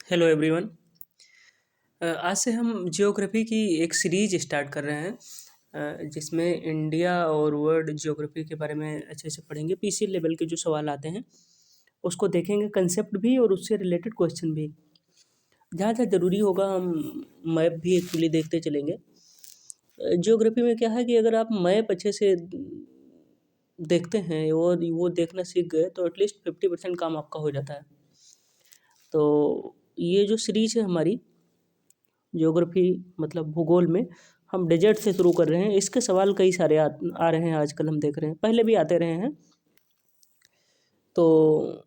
Hello everyone. आज से हम ज्योग्राफी की एक सीरीज स्टार्ट कर रहे हैं जिसमें इंडिया और वर्ल्ड ज्योग्राफी के बारे में अच्छे से पढ़ेंगे। पीसी लेवल के जो सवाल आते हैं उसको देखेंगे, कंसेप्ट भी और उससे रिलेटेड क्वेश्चन भी। जहाँ जहाँ ज़रूरी होगा हम मैप भी एक्चुअली देखते चलेंगे। ज्योग्राफी में क्या है कि अगर आप मैप अच्छे से देखते हैं और वो देखना सीख गए तो एटलीस्ट 50% काम आपका हो जाता है। तो ये जो सीरीज है हमारी ज्योग्राफी मतलब भूगोल में, हम डेजर्ट से शुरू कर रहे हैं। इसके सवाल कई सारे आ रहे हैं, आजकल हम देख रहे हैं, पहले भी आते रहे हैं। तो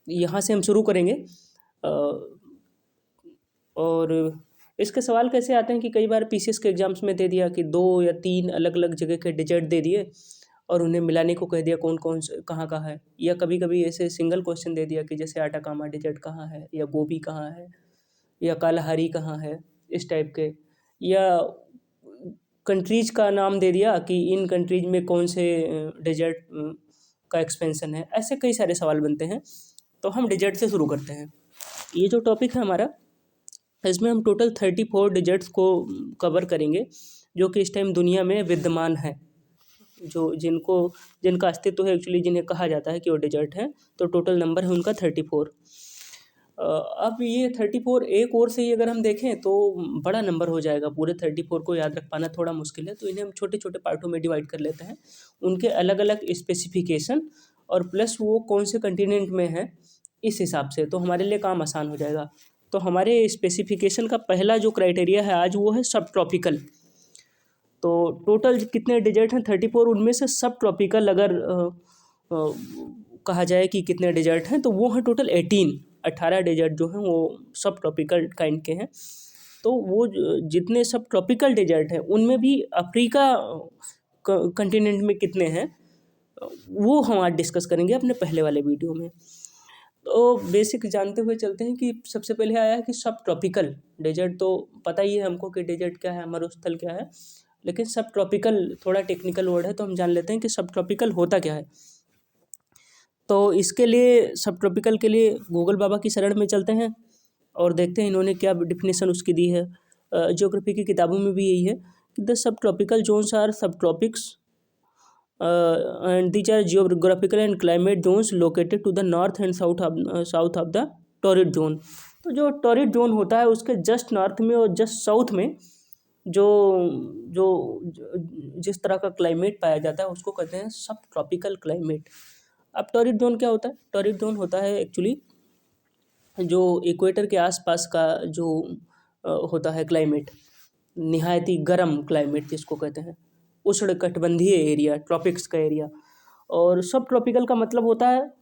यहाँ से हम शुरू करेंगे। अ, और इसके सवाल कैसे आते हैं कि कई बार पीसीएस के एग्जाम्स में दे दिया कि 2 या 3 अलग अलग जगह के डेजर्ट दे दिए और उन्हें मिलाने को कह दिया कौन कौन से कहाँ कहाँ है। या कभी कभी ऐसे सिंगल क्वेश्चन दे दिया कि जैसे आटाकामा डेजर्ट कहाँ है, या गोबी कहाँ है, या कालाहारी कहाँ है, इस टाइप के। या कंट्रीज का नाम दे दिया कि इन कंट्रीज में कौन से डेजर्ट का एक्सपेंशन है। ऐसे कई सारे सवाल बनते हैं। तो हम डेजर्ट से शुरू करते हैं। ये जो टॉपिक है हमारा, इसमें हम टोटल 34 डेजर्ट्स को कवर करेंगे जो कि इस टाइम दुनिया में विद्यमान है, जो जिनका अस्तित्व है एक्चुअली, जिन्हें कहा जाता है कि वो डेजर्ट है। तो टोटल नंबर है उनका 34। अब ये 34 एक और से ही अगर हम देखें तो बड़ा नंबर हो जाएगा। पूरे 34 को याद रख पाना थोड़ा मुश्किल है, तो इन्हें हम छोटे छोटे पार्टों में डिवाइड कर लेते हैं। उनके अलग अलग स्पेसिफिकेशन और प्लस वो कौन से कंटिनेंट में है, इस हिसाब से तो हमारे लिए काम आसान हो जाएगा। तो हमारे स्पेसिफिकेशन का पहला जो क्राइटेरिया है आज, वो है सब ट्रॉपिकल। तो टोटल कितने डेजर्ट हैं 34, उनमें से सब ट्रॉपिकल अगर कहा जाए कि कितने डेजर्ट हैं तो वो हैं टोटल 18 डेजर्ट जो हैं वो सब ट्रॉपिकल काइंड के हैं। तो वो जितने सब ट्रॉपिकल डेजर्ट हैं उनमें भी अफ्रीका कंटिनेंट में कितने हैं वो हम आज डिस्कस करेंगे अपने पहले वाले वीडियो में। तो बेसिक जानते हुए चलते हैं कि सबसे पहले आया है कि सब ट्रॉपिकल डेजर्ट। तो पता ही है हमको कि डेजर्ट क्या है, मरुस्थल क्या है, लेकिन सब ट्रॉपिकल थोड़ा टेक्निकल वर्ड है, तो हम जान लेते हैं कि सब ट्रॉपिकल होता क्या है। तो इसके लिए, सब ट्रॉपिकल के लिए गूगल बाबा की शरण में चलते हैं और देखते हैं इन्होंने क्या डिफिनेशन उसकी दी है। ज्योग्राफी की किताबों में भी यही है कि the subtropical zones are subtropics and these are geographical and climate zones located to the north and south of the torrid zone। तो जो टॉरिड जोन होता है उसके जस्ट नॉर्थ में और जस्ट साउथ में जो जो जिस तरह का क्लाइमेट पाया जाता है उसको कहते हैं सब ट्रॉपिकल क्लाइमेट। अब टॉरिड जोन क्या होता है? टॉरिड जोन होता है एक्चुअली जो इक्वेटर के आसपास का जो होता है क्लाइमेट, निहायती गर्म क्लाइमेट जिसको कहते हैं, उष्णकटिबंधीय एरिया, ट्रॉपिक्स का एरिया। और सब ट्रॉपिकल का मतलब होता है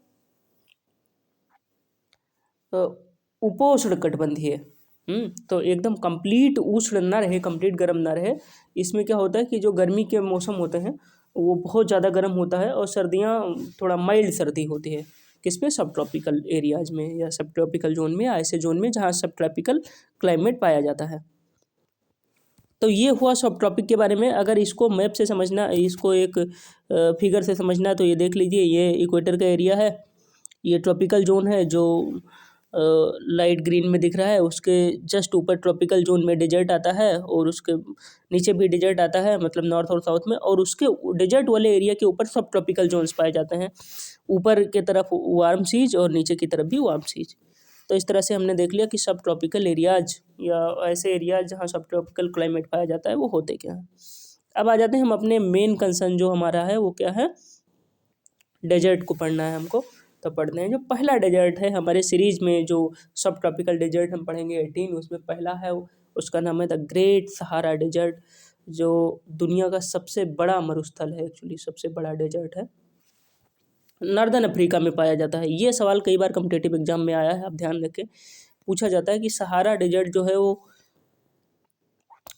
उपोष्णकटिबंधीय। तो एकदम कंप्लीट उष्ण ना रहे, कंप्लीट गर्म ना रहे। इसमें क्या होता है कि जो गर्मी के मौसम होते हैं वो बहुत ज़्यादा गर्म होता है और सर्दियाँ थोड़ा माइल्ड सर्दी होती है। किस पे? सब ट्रॉपिकल एरियाज में या सब ट्रॉपिकल जोन में, या ऐसे जोन में जहाँ सब ट्रॉपिकल क्लाइमेट पाया जाता है। तो ये हुआ सब ट्रॉपिक के बारे में। अगर इसको मैप से समझना, इसको एक फिगर से समझना है तो ये देख लीजिए, ये इक्वेटर का एरिया है, ये ट्रॉपिकल जोन है जो लाइट ग्रीन में दिख रहा है। उसके जस्ट ऊपर ट्रॉपिकल जोन में डेजर्ट आता है और उसके नीचे भी डेजर्ट आता है, मतलब नॉर्थ और साउथ में। और उसके डेजर्ट वाले एरिया के ऊपर सब ट्रॉपिकल जोन्स पाए जाते हैं, ऊपर के तरफ वार्म सीज और नीचे की तरफ भी वार्म सीज। तो इस तरह से हमने देख लिया कि सब ट्रॉपिकल एरियाज या ऐसे एरियाज जहाँ सब ट्रॉपिकल क्लाइमेट पाया जाता है वो होते क्या हैं। अब आ जाते हैं हम अपने मेन कंसर्न जो हमारा है वो क्या है, डेजर्ट को पढ़ना है हमको। तो पढ़ते हैं, जो पहला डेजर्ट है हमारे सीरीज में, जो सब ट्रॉपिकल डेजर्ट हम पढ़ेंगे 18, उसमें पहला है उसका नाम है द ग्रेट सहारा डेजर्ट, जो दुनिया का सबसे बड़ा मरुस्थल है, एक्चुअली सबसे बड़ा डेजर्ट है, नॉर्दर्न अफ्रीका में पाया जाता है। ये सवाल कई बार कॉम्पिटिटिव एग्जाम में आया है, आप ध्यान रखें। पूछा जाता है कि सहारा डेजर्ट जो है वो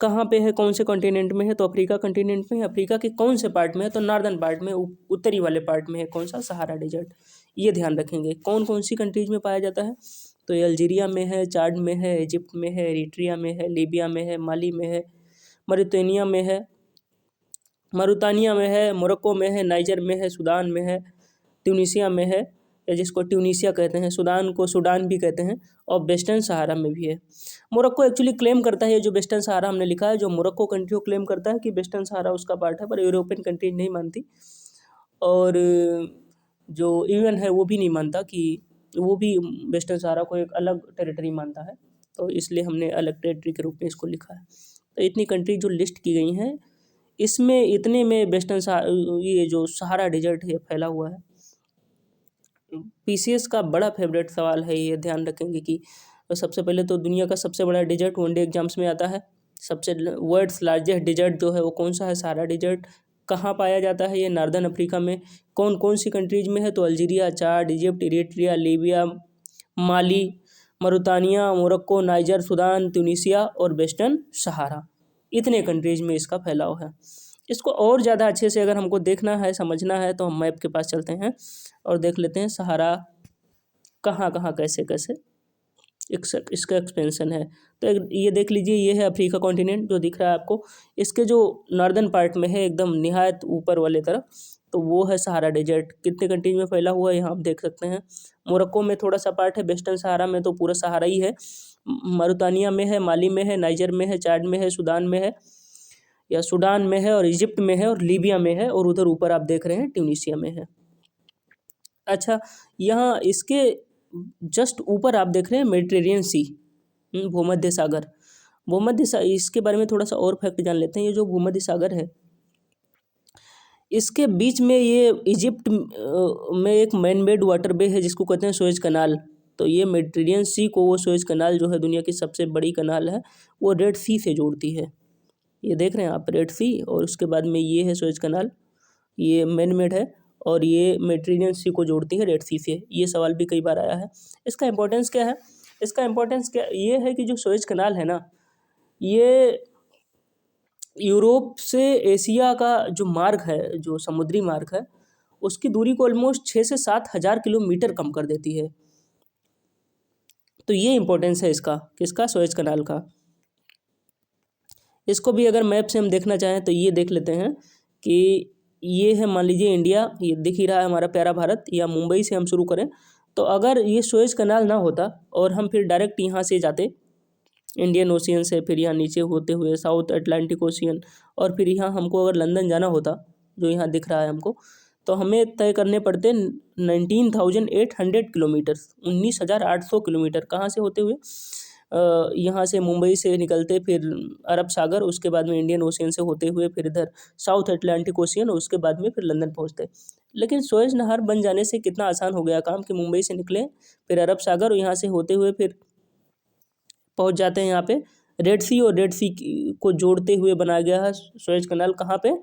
कहाँ पे है, कौन से कॉन्टिनेंट में है, तो अफ्रीका कॉन्टिनेंट में है। अफ्रीका के कौन से पार्ट में है, तो नॉर्दर्न पार्ट में, उत्तरी वाले पार्ट में है। कौन सा? Sahara desert. ये ध्यान रखेंगे। कौन कौन सी कंट्रीज में पाया जाता है, तो ये अल्जीरिया में है, चाड में है, इजिप्ट में है, एरिट्रिया में है, लीबिया में है, माली में है, मॉरिटानिया में है, मोरक्को में है, नाइजर में है, सूडान में है, ट्यूनीशिया में है, या जिसको ट्यूनीशिया कहते हैं, सूडान को सूडान भी कहते हैं, और वेस्टर्न सहारा में भी है। मोरक्को एक्चुअली क्लेम करता है, ये जो वेस्टर्न सहारा हमने लिखा है, जो मोरक्को कंट्री को क्लेम करता है कि वेस्टर्न सहारा उसका पार्ट है, पर यूरोपियन कंट्री नहीं मानती, और जो यूएन है वो भी नहीं मानता, कि वो भी वेस्टर्न सहारा को एक अलग टेरिटरी मानता है, तो इसलिए हमने अलग टेरिटरी के रूप में इसको लिखा है। तो इतनी कंट्री जो लिस्ट की गई हैं, इसमें इतने में वेस्टर्न ये जो सहारा डेजर्ट है फैला हुआ है। पीसीएस का बड़ा फेवरेट सवाल है, ये ध्यान रखेंगे कि सबसे पहले तो दुनिया का सबसे बड़ा डेजर्ट वनडे एग्जाम्स में आता है। सबसे वर्ल्ड्स लार्जेस्ट डेजर्ट जो है वो कौन सा है, सहारा डेजर्ट। कहाँ पाया जाता है ये, नॉर्दर्न अफ्रीका में। कौन कौन सी कंट्रीज में है, तो Algeria, Chad, Egypt, Eritrea, Libya, माली, मरुतानिया, मोरक्को, नाइजर, सूडान, ट्यूनीशिया और वेस्टर्न सहारा। इतने कंट्रीज में इसका फैलाव है। इसको और ज़्यादा अच्छे से अगर हमको देखना है, समझना है, तो हम मैप के पास चलते हैं और देख लेते हैं सहारा कहाँ कहाँ कैसे कैसे इसका एक्सपेंशन है। तो ये देख लीजिए, ये है अफ्रीका कॉन्टिनेंट जो दिख रहा है आपको। इसके जो नॉर्दर्न पार्ट में है एकदम निहायत ऊपर वाले तरफ, तो वो है सहारा डेजर्ट। कितने कंट्रीज में फैला हुआ है यहाँ आप देख सकते हैं। मोरक्को में थोड़ा सा पार्ट है, वेस्टर्न सहारा में तो पूरा सहारा ही है। मरुतानिया में है, माली में है, नाइजर में है, चाड में है, सूडान में है या सूडान में है, और इजिप्ट में है, और लीबिया में है, और उधर ऊपर आप देख रहे हैं ट्यूनीशिया में है। अच्छा, यहाँ इसके जस्ट ऊपर आप देख रहे हैं मेडिटेरियन सी, भूमध्य सागर। इसके बारे में थोड़ा सा और फैक्ट जान लेते हैं। ये जो भूमध्य सागर है, इसके बीच में ये इजिप्ट में एक मैन मेड वाटर वे है जिसको कहते हैं सुएज कनाल। तो ये मेडिटेरियन सी को वो सुएज कनाल जो है दुनिया की सबसे बड़ी कनाल है, वो रेड सी से जोड़ती है। ये देख रहे हैं आप, रेड सी, और उसके बाद में ये है सुएज कनाल, ये मैन मेड है, और ये मेडिटेरियन सी को जोड़ती है रेड सी से। ये सवाल भी कई बार आया है। इसका इंपॉर्टेंस क्या है? इसका इंपॉर्टेंस क्या ये है कि जो सुएज कनाल है ना, ये यूरोप से एशिया का जो मार्ग है, जो समुद्री मार्ग है, उसकी दूरी को ऑलमोस्ट 6 से 7 हज़ार किलोमीटर कम कर देती है। तो ये इंपॉर्टेंस है इसका, किसका, सुएज कनाल का। इसको भी अगर मैप से हम देखना चाहें तो ये देख लेते हैं कि ये है, मान लीजिए इंडिया, ये दिख ही रहा है हमारा प्यारा भारत, या मुंबई से हम शुरू करें, तो अगर ये सुएज कनाल ना होता और हम फिर डायरेक्ट यहाँ से जाते इंडियन ओशियन से, फिर यहाँ नीचे होते हुए साउथ अटलांटिक ओशियन, और फिर यहाँ हमको अगर लंदन जाना होता, जो यहाँ दिख रहा है हमको, तो हमें तय करने पड़ते 19,800 किलोमीटर, 19,800 किलोमीटर। कहाँ से होते हुए? यहाँ से मुंबई से निकलते, फिर अरब सागर, उसके बाद में इंडियन ओशियन से होते हुए फिर इधर साउथ अटलांटिक ओशियन, और उसके बाद में फिर लंदन पहुँचते। लेकिन सुएज नहर बन जाने से कितना आसान हो गया काम कि मुंबई से निकले, फिर अरब सागर, और यहाँ से होते हुए फिर पहुँच जाते हैं यहाँ पे रेड सी, और रेड सी को जोड़ते हुए बनाया गया है सुएज कनाल। कहाँ पे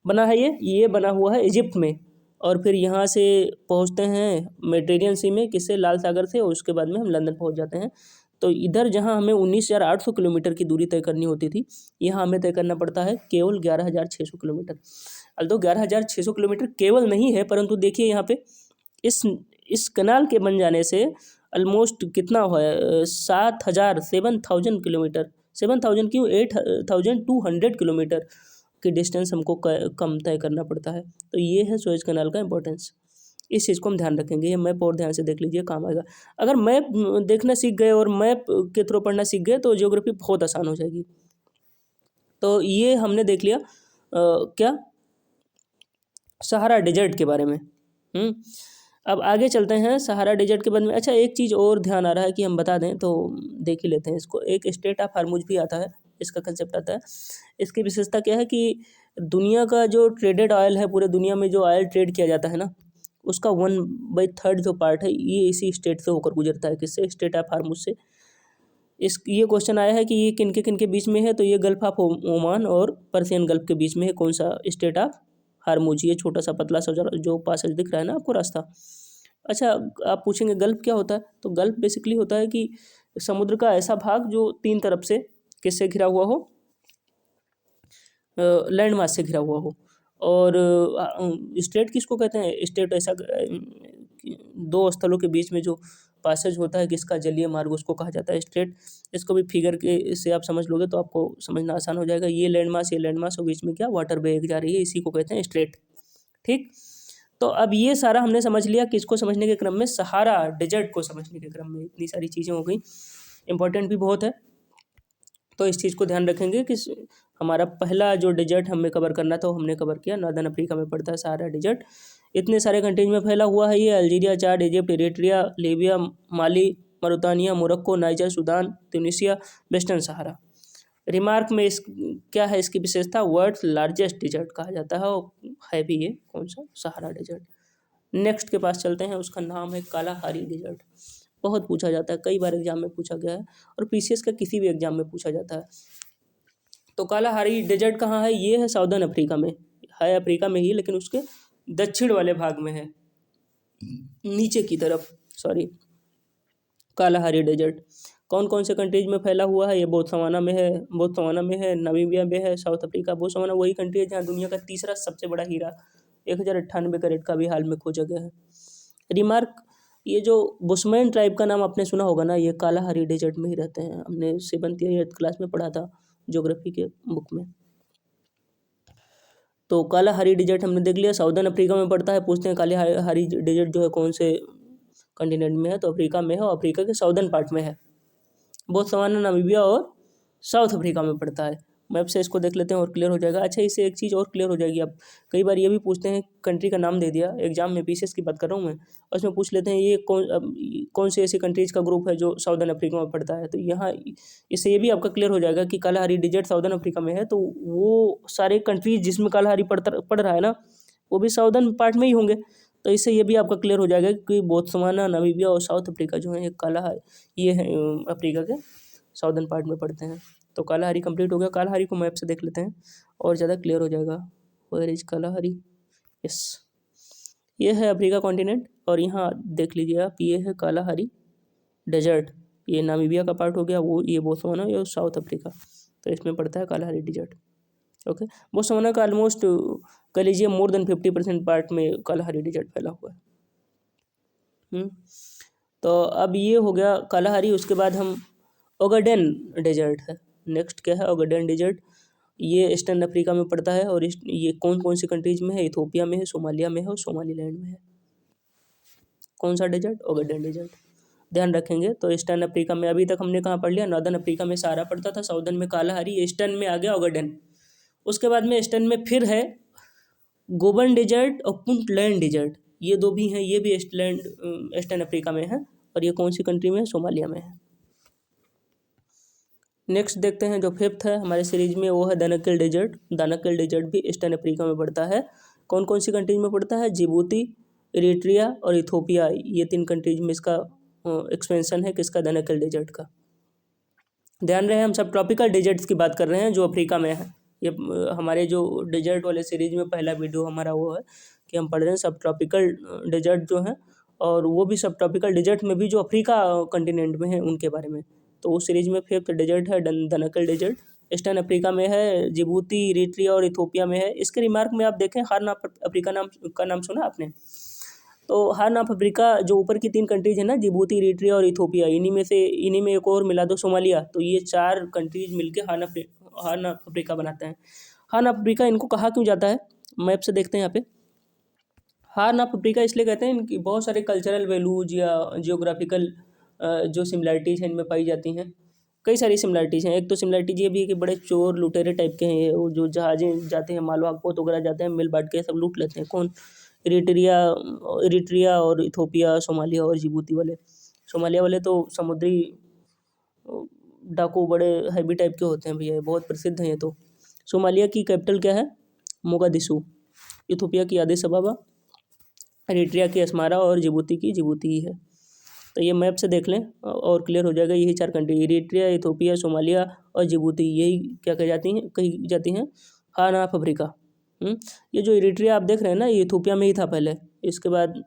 बना है ये बना हुआ है इजिप्ट में, और फिर यहाँ से पहुँचते हैं मेडिटेरियन सी में, किससे, लाल सागर से, और उसके बाद में हम लंदन पहुँच जाते हैं। तो इधर जहाँ हमें 19,800 किलोमीटर की दूरी तय करनी होती थी, यहाँ हमें तय करना पड़ता है केवल 11,600 किलोमीटर। अल्दो 11,600 किलोमीटर केवल नहीं है, परंतु देखिए यहाँ पे इस कनाल के बन जाने से ऑलमोस्ट कितना है, 7,000 किलोमीटर, 7,000 क्यों, 8,200 किलोमीटर की डिस्टेंस हमको कम तय करना पड़ता है। तो ये है सुएज कनाल का इंपॉर्टेंस। इस चीज़ को हम ध्यान रखेंगे। ये मैप और ध्यान से देख लीजिए, काम आएगा। अगर मैप देखना सीख गए और मैप के थ्रू पढ़ना सीख गए तो ज्योग्राफी बहुत आसान हो जाएगी। तो ये हमने देख लिया क्या, सहारा डेजर्ट के बारे में। अब आगे चलते हैं सहारा डेजर्ट के बारे में। अच्छा, एक चीज़ और ध्यान आ रहा है कि हम बता दें, तो देख ही लेते हैं इसको। एक स्टेट ऑफ हार्मुज भी आता है, इसका कंसेप्ट आता है। इसकी विशेषता क्या है कि दुनिया का जो ट्रेडेड ऑयल है, पूरे दुनिया में जो ऑयल ट्रेड किया जाता है ना, उसका 1/3 जो पार्ट है ये इसी स्टेट से होकर गुजरता है। किससे? स्टेट ऑफ हार्मुज से। ये क्वेश्चन आया है कि ये किन के बीच में है, तो ये गल्फ ऑफ ओमान और पर्सियन गल्फ के बीच में है। कौन सा? State of Hormuz. ये छोटा सा पतला सा जो पैसेज दिख रहा है ना आपको, रास्ता। अच्छा, आप पूछेंगे गल्फ क्या होता है? तो गल्फ बेसिकली होता है कि समुद्र का ऐसा भाग जो 3 तरफ से किससे घिरा हुआ हो, लैंड मास से घिरा हुआ हो। और स्टेट किसको कहते हैं? स्टेट ऐसा 2 स्थलों के बीच में जो पैसेज होता है, किसका? जलीय मार्ग, उसको कहा जाता है स्टेट। इसको भी फिगर के से आप समझ लोगे तो आपको समझना आसान हो जाएगा। ये लैंड मास और बीच में क्या, वाटर वे जा रही है, इसी को कहते हैं स्ट्रेट। ठीक, तो अब ये सारा हमने समझ लिया, किसको समझने के क्रम में, सहारा डेजर्ट को समझने के क्रम में इतनी सारी चीज़ें हो गई, इंपॉर्टेंट भी बहुत है। तो इस चीज़ को ध्यान रखेंगे कि हमारा पहला जो डेजर्ट हमें कवर करना था वो हमने कवर किया, नॉर्दर्न अफ्रीका में पड़ता है सहारा डेजर्ट। इतने सारे कंट्रीज में फैला हुआ है ये, Algeria, Chad, Egypt, Eritrea, Libya, Mali, Mauritania, Morocco, Niger, Sudan, Tunisia, Western Sahara. Remark में इस क्या है इसकी विशेषता, वर्ल्ड्स लार्जेस्ट डेजर्ट कहा जाता है, और है भी ये कौन सा, सहारा डेजर्ट। नेक्स्ट के पास चलते हैं, उसका नाम है कालाहारी डेजर्ट। बहुत पूछा जाता है, कई बार एग्जाम में पूछा गया है, और पीसीएस का किसी भी एग्जाम में पूछा जाता है। तो कालाहारी डेजर्ट कहाँ है, ये है साउदर्न अफ्रीका में, है अफ्रीका में ही, लेकिन उसके दक्षिण वाले भाग में है, नीचे की तरफ, सॉरी। कालाहारी डेजर्ट कौन कौन से कंट्रीज में फैला हुआ है, ये बोत्सवाना में है, नामीबिया में है, साउथ अफ्रीका। बोत्सवाना वही कंट्री है जहाँ दुनिया का तीसरा सबसे बड़ा हीरा 1098 कैरेट का भी हाल में खोजा गया है। रिमार्क, ये जो बुशमैन ट्राइब का नाम आपने सुना होगा ना, ये कालाहारी डेजर्ट में ही रहते हैं, हमने 7th या 8th क्लास में पढ़ा था ज्योग्राफी के बुक में। तो कालाहारी डेजर्ट हमने देख लिया, साउदर्न अफ्रीका में पड़ता है। पूछते हैं कालाहारी डेजर्ट जो है कौन से कॉन्टिनेंट में है, तो अफ्रीका में है, और अफ्रीका के साउदर्न पार्ट में है। बोत्सवाना, नामीबिया और साउथ अफ्रीका में पड़ता है। मैप से इसको देख लेते हैं और क्लियर हो जाएगा। अच्छा, इससे एक चीज़ और क्लियर हो जाएगी। अब कई बार ये भी पूछते हैं, कंट्री का नाम दे दिया एग्जाम में, पीसीएस की बात कर रहा हूँ मैं, और उसमें पूछ लेते हैं ये कौन से ऐसी कंट्रीज़ का ग्रुप है जो साउदर्न अफ्रीका में पड़ता है। तो यहाँ इससे ये भी आपका क्लियर हो जाएगा कि कालाहारी डेजर्ट साउदर्न अफ्रीका में है, तो वो सारे कंट्रीज जिसमें कालाहारी पड़ रहा है ना, वो भी साउदर्न पार्ट में ही होंगे। तो इससे ये भी आपका क्लियर हो जाएगा कि बोत्सवाना, नामीबिया और साउथ अफ्रीका जो है ये है अफ्रीका के साउदर्न पार्ट में पड़ते हैं। तो कालाहारी कंप्लीट हो गया। कालाहारी को मैप से देख लेते हैं और ज़्यादा क्लियर हो जाएगा। वेयर इज कालाहारी, यस, ये है अफ्रीका कॉन्टिनेंट, और यहाँ देख लीजिए आप, ये है कालाहारी डेजर्ट, ये नामीबिया का पार्ट हो गया, वो ये बोत्सवाना, ये साउथ अफ्रीका, तो इसमें पड़ता है कालाहारी डेजर्ट। ओके, बोत्सवाना का ऑलमोस्ट कह लीजिए मोर देन 50% पार्ट में कालाहारी डेजर्ट फैला हुआ है। तो अब ये हो गया कालाहारी। उसके बाद हम ओगाडेन डेजर्ट है, नेक्स्ट क्या है, ओगाडेन डेजर्ट। ये ईस्टर्न अफ्रीका में पड़ता है, और ये कौन कौन सी कंट्रीज में है, इथोपिया में है, सोमालिया में है, और सोमालीलैंड में है। कौन सा डेजर्ट, ओगाडेन डेजर्ट, ध्यान रखेंगे। तो ईस्टर्न अफ्रीका में अभी तक हमने कहाँ पढ़ लिया, नॉर्दर्न अफ्रीका में सहारा पड़ता था, साउदर्न में कालाहारी, ईस्टर्न में आ गया ओगाडेन। उसके बाद में ईस्टर्न में फिर है गोबन डेजर्ट और पुंटलैंड डेजर्ट, ये दो भी हैं, ये भी ईस्टर्न अफ्रीका में है, और ये कौन सी कंट्री में है, सोमालिया में है। नेक्स्ट देखते हैं, जो फिफ्थ है हमारे सीरीज में, वो है दानाकिल डेजर्ट। दानाकिल डेजर्ट भी ईस्टर्न अफ्रीका में पड़ता है। कौन कौन सी कंट्रीज में पड़ता है, जिबूती, इरिट्रिया और इथोपिया, ये 3 कंट्रीज में इसका एक्सपेंशन है, किसका, दानाकिल डेजर्ट का। ध्यान रहे हम सब ट्रॉपिकल डेजर्ट्स की बात कर रहे हैं जो अफ्रीका में है। ये हमारे जो डेजर्ट वाले सीरीज में पहला वीडियो हमारा वो है कि हम पढ़ रहे हैं सब ट्रॉपिकल डेजर्ट जो हैं, और वो भी सब ट्रॉपिकल डेजर्ट में भी जो अफ्रीका कंटिनेंट में है उनके बारे में। तो उस सीरीज में फिफ्थ डेजर्ट है दानाकिल डेजर्ट, ईस्टर्न अफ्रीका में है, जिबूती, इरिट्रिया और इथोपिया में है। इसके रिमार्क में आप देखें, हॉर्न ऑफ अफ्रीका का नाम सुना आपने, तो हॉर्न ऑफ अफ्रीका जो ऊपर की 3 कंट्रीज है ना, जिबूती, इरिट्रिया और इथोपिया, इन्हीं में एक और मिला दो, सोमालिया, तो ये 4 कंट्रीज मिलकर हॉर्न ऑफ अफ्रीका बनाते हैं। हॉर्न ऑफ अफ्रीका इनको कहा क्यों जाता है, मैप से देखते हैं यहाँ पे। हॉर्न ऑफ अफ्रीका इसलिए कहते हैं, इनकी बहुत सारे कल्चरल वैल्यूज या जियोग्राफिकल जो सिमिलरिटीज़ हैं इनमें पाई जाती हैं। कई सारी सिमिलरिटीज़ हैं। एक तो सिमिलरिटीज ये भी है कि बड़े चोर लुटेरे टाइप के हैं ये, वो जो जहाजें जाते हैं, मालवाहक पोत वगैरह जाते हैं, मिल बांट के सब लूट लेते हैं। कौन, इरिट्रिया और इथोपिया, सोमालिया और जिबूती वाले। सोमालिया वाले तो समुद्री डाकू बड़े हैवी टाइप के होते हैं भैया, बहुत प्रसिद्ध हैं ये तो। सोमालिया की कैपिटल क्या है, मोगादिशु। इथोपिया की आदिस अबाबा, इरिट्रिया की अस्मारा, और जिबूती की जिबूती ही है। तो ये मैप से देख लें और क्लियर हो जाएगा। यही 4 कंट्री, इरिट्रिया, इथोपिया, सोमालिया और जिबूती, यही क्या कही जाती हैं, हॉर्न ऑफ अफ्रीका। ये जो इरिट्रिया आप देख रहे हैं ना, ये इथोपिया में ही था पहले, इसके बाद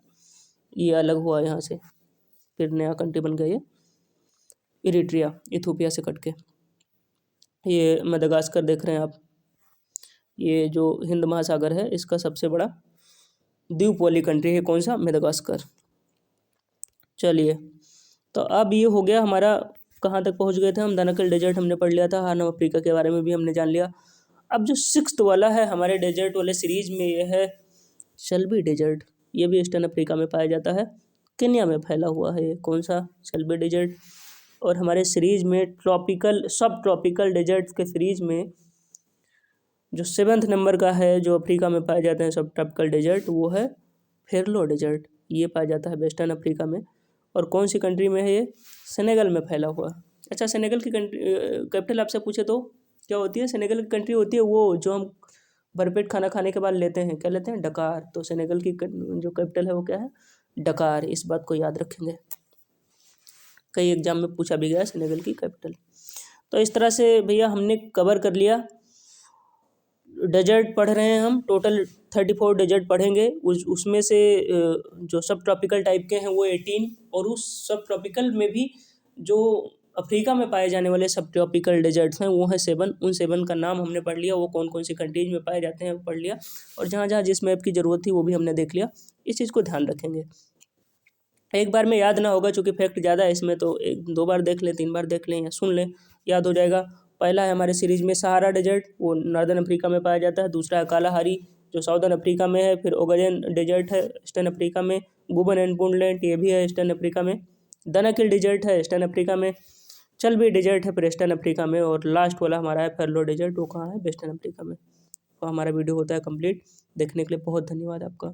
ये अलग हुआ यहाँ से, फिर नया कंट्री बन गया ये इरिट्रिया, इथोपिया से कट के। ये मदागास्कर देख रहे हैं आप, ये जो हिंद महासागर है इसका सबसे बड़ा द्वीप वाली कंट्री है, कौन सा, मदागास्कर। चलिए, तो अब ये हो गया हमारा, कहाँ तक पहुँच गए थे हम, दानाकिल डेजर्ट हमने पढ़ लिया था, हॉर्न ऑफ अफ्रीका के बारे में भी हमने जान लिया। अब जो 6th वाला है हमारे डेजर्ट वाले सीरीज में, ये है शल्बी डेजर्ट। ये भी ईस्टर्न अफ्रीका में पाया जाता है। केन्या में फैला हुआ है ये कौन सा शेल्बी डेजर्ट। और हमारे सीरीज में सब ट्रॉपिकल डेजर्ट्स के सीरीज में जो 7th नंबर का है जो अफ्रीका में पाए जाते हैं सब ट्रॉपिकल डेजर्ट, वो है फेरलो डेजर्ट। ये पाया जाता है वेस्टर्न अफ्रीका में। और कौन सी कंट्री में है ये? सेनेगल में फैला हुआ। अच्छा, सेनेगल की कैपिटल आपसे पूछे तो क्या होती है? सेनेगल की कंट्री होती है वो जो हम भरपेट खाना खाने के बाद लेते हैं, क्या लेते हैं? डकार। तो सेनेगल की जो कैपिटल है वो क्या है? डकार। इस बात को याद रखेंगे, कई एग्जाम में पूछा भी गया है सेनेगल की कैपिटल। तो इस तरह से भैया हमने कवर कर लिया। डेजर्ट पढ़ रहे हैं हम, टोटल 34 डेजर्ट पढ़ेंगे। उसमें से जो सब ट्रॉपिकल टाइप के हैं वो 18, और उस सब ट्रॉपिकल में भी जो अफ्रीका में पाए जाने वाले सब ट्रॉपिकल डेजर्ट्स हैं वो हैं 7। उन 7 का नाम हमने पढ़ लिया, वो कौन कौन सी कंट्रीज में पाए जाते हैं वो पढ़ लिया, और जहाँ जहाँ जिस मैप की ज़रूरत थी वो भी हमने देख लिया। इस चीज़ को ध्यान रखेंगे। एक बार में याद ना होगा क्योंकि फैक्ट ज़्यादा है इसमें, तो 2 बार देख लें, 3 बार देख लें या सुन लें, याद हो जाएगा। पहला है हमारे सीरीज में सहारा डेजर्ट, वो नॉर्दर्न अफ्रीका में पाया जाता है। दूसरा है कालाहारी जो साउदर्न अफ्रीका में है। फिर ओगाडेन डेजर्ट है ईस्टर्न अफ्रीका में। गुबन एंड पुंटलैंड ये भी है ईस्टर्न अफ्रीका में। दानाकिल डेजर्ट है ईस्टर्न अफ्रीका में। चलबी डेजर्ट है फिर ईस्टर्न अफ्रीका में। और लास्ट वाला हमारा है फेरलो डेजर्ट, वो कहाँ है? वेस्टर्न अफ्रीका में। तो हमारा वीडियो होता है कंप्लीट। देखने के लिए बहुत धन्यवाद आपका।